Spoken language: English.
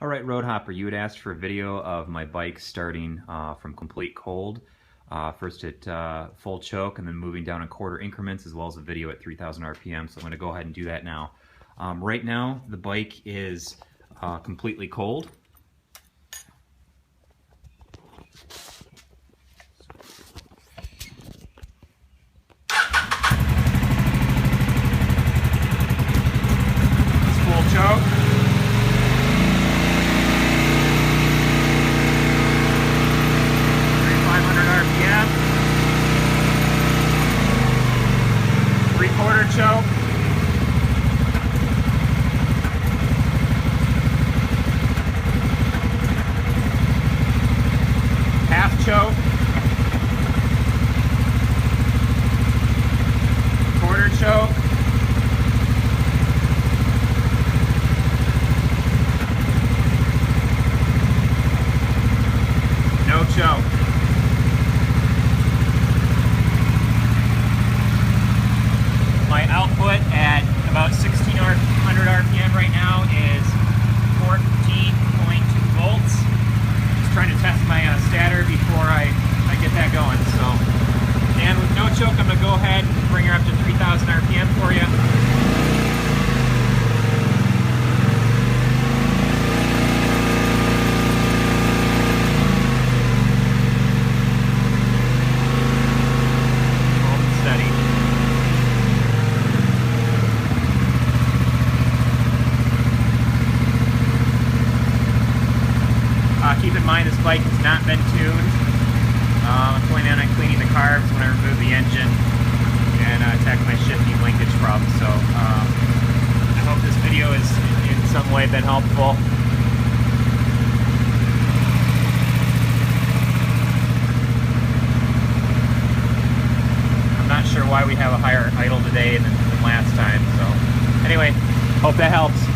All right, Road Hopper, you had asked for a video of my bike starting from complete cold. First at full choke and then moving down in quarter increments, as well as a video at 3,000 RPM. So I'm going to go ahead and do that now. Right now, the bike is completely cold. It's full choke. Three-quarter choke. Half choke. Quarter choke. No choke. My output at about 1600 RPM right now is 14.2 volts. Just trying to test my stator before I get that going. So, and with no choke, I'm going to go ahead and bring her up to 3000 RPM for you. Keep in mind this bike has not been tuned. I'm planning on cleaning the carbs when I remove the engine and attack my shifting linkage problem. So I hope this video has in some way been helpful. I'm not sure why we have a higher idle today than last time. So anyway, hope that helps.